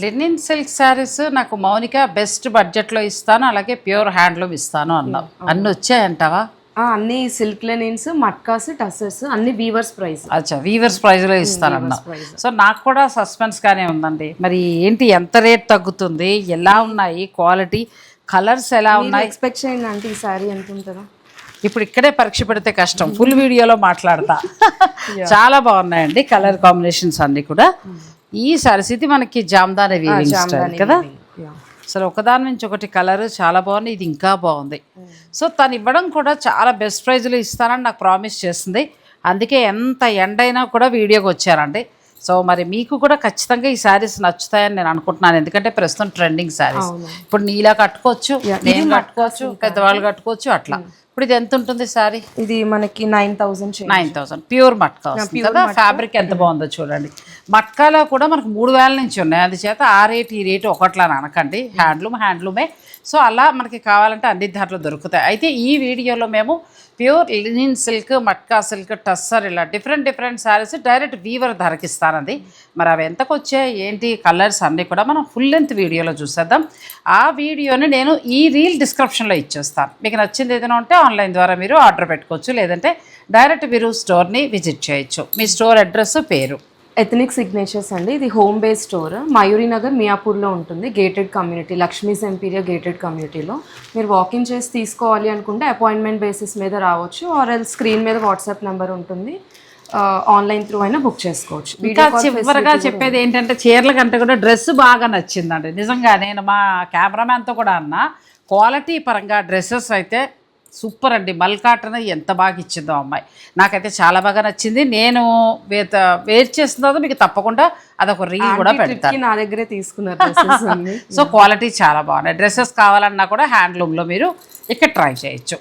Linen silk saris నాకు Mounika best బడ్జెట్లో ఇస్తాను, అలాగే ప్యూర్ హ్యాండ్లూమ్ ఇస్తాను అన్నావు. అన్నీ వచ్చాయంటావా? అన్ని సిల్క్ లెనిన్స్, మట్కాస్, టసర్స్ అన్ని వీవర్స్ ప్రైస్. అచ్చా, వీవర్స్ ప్రైస్లో ఇస్తానన్నా. సో నాకు కూడా సస్పెన్స్గానే ఉందండి. మరి ఏంటి, ఎంత రేట్ తగ్గుతుంది, ఎలా ఉన్నాయి, క్వాలిటీ, కలర్స్ ఎలా ఉన్నాయి? ఎక్స్పెక్ట్ చేయండి అంటే ఈ సారీ ఎంత ఉంటుందో. ఇప్పుడు ఇక్కడే పరీక్ష పెడితే కష్టం, ఫుల్ వీడియోలో మాట్లాడతా. చాలా బాగున్నాయండి కలర్ కాంబినేషన్స్ అన్ని కూడా. ఈ సారీస్ ఇది మనకి జామ్దాని వీవింగ్ స్టైల్ కదా. అసలు ఒకదాని నుంచి ఒకటి కలర్ చాలా బాగుంది, ఇది ఇంకా బాగుంది. సో తను ఇవ్వడం కూడా చాలా బెస్ట్ ప్రైజ్లో ఇస్తానని నాకు ప్రామిస్ చేస్తుంది. అందుకే ఎంత ఎండైనా కూడా వీడియోకి వచ్చారండి. సో మరి మీకు కూడా ఖచ్చితంగా ఈ శారీస్ నచ్చుతాయని నేను అనుకుంటున్నాను. ఎందుకంటే ప్రస్తుతం ట్రెండింగ్ శారీస్. ఇప్పుడు నీలా కట్టుకోవచ్చు, నేను కట్టుకోవచ్చు, పెద్దవాళ్ళు కట్టుకోవచ్చు అట్లా. ఇప్పుడు ఇది ఎంత ఉంటుంది శారీ? ఇది మనకి 9,000 ప్యూర్ మట్కా వస్తుంది కదా. ఫ్యాబ్రిక్ ఎంత బాగుందో చూడండి. మట్కాలో కూడా మనకు 3,000 నుంచి ఉన్నాయి. అందుచేత ఆ రేటు ఈ రేటు ఒకట్లా అనకండి, హ్యాండ్లూమే. సో అలా మనకి కావాలంటే అన్ని ధరలు దొరుకుతాయి. అయితే ఈ వీడియోలో మేము pure linen silk, matka silk, tussar ఇలా డిఫరెంట్ శారీస్ డైరెక్ట్ వీవర్ ధరకిస్తానండి. మరి అవి ఎంతకు వచ్చాయి ఏంటి, కలర్స్ అన్నీ కూడా మనం ఫుల్ లెంత్ వీడియోలో చూసేద్దాం. ఆ వీడియోని నేను ఈ రీల్ డిస్క్రిప్షన్లో ఇచ్చేస్తాను. మీకు నచ్చింది ఏదైనా ఉంటే ఆన్లైన్ ద్వారా మీరు ఆర్డర్ పెట్టుకోవచ్చు, లేదంటే డైరెక్ట్ మీరు స్టోర్ని విజిట్ చేయొచ్చు. మీ స్టోర్ అడ్రస్, పేరు? ఎథనిక్ సిగ్నేచర్స్ అండి. ఇది home base store, Mayuri Nagar, మియాపూర్లో ఉంటుంది. Gated community, Lakshmi's emperia gated కమ్యూనిటీలో. మీరు వాకింగ్ చేసి తీసుకోవాలి అనుకుంటే అపాయింట్మెంట్ బేసిస్ మీద రావచ్చు, ఆర్ ఎల్ స్క్రీన్ మీద వాట్సాప్ నెంబర్ ఉంటుంది, ఆన్లైన్ త్రూ అయినా బుక్ చేసుకోవచ్చు. ఇంకా చివరిగా చెప్పేది ఏంటంటే, చీరల కంటే కూడా డ్రెస్ బాగా నచ్చిందండి. నిజంగా నేను మా కెమెరామ్యాన్తో కూడా అన్నా, క్వాలిటీ పరంగా డ్రెస్సెస్ అయితే సూపర్ అండి. మల్కాటన్ ఎంత బాగా ఇచ్చిందో అమ్మాయి, నాకైతే చాలా బాగా నచ్చింది. నేను వేర్ చేసిన తర్వాత మీకు తప్పకుండా అదొక రీల్ కూడా పెడతాను. నా దగ్గరే తీసుకున్నారు. సో క్వాలిటీ చాలా బాగున్నాయి. డ్రెస్సెస్ కావాలన్నా కూడా హ్యాండ్లూమ్లో మీరు ఇక్కడ ట్రై చేయొచ్చు.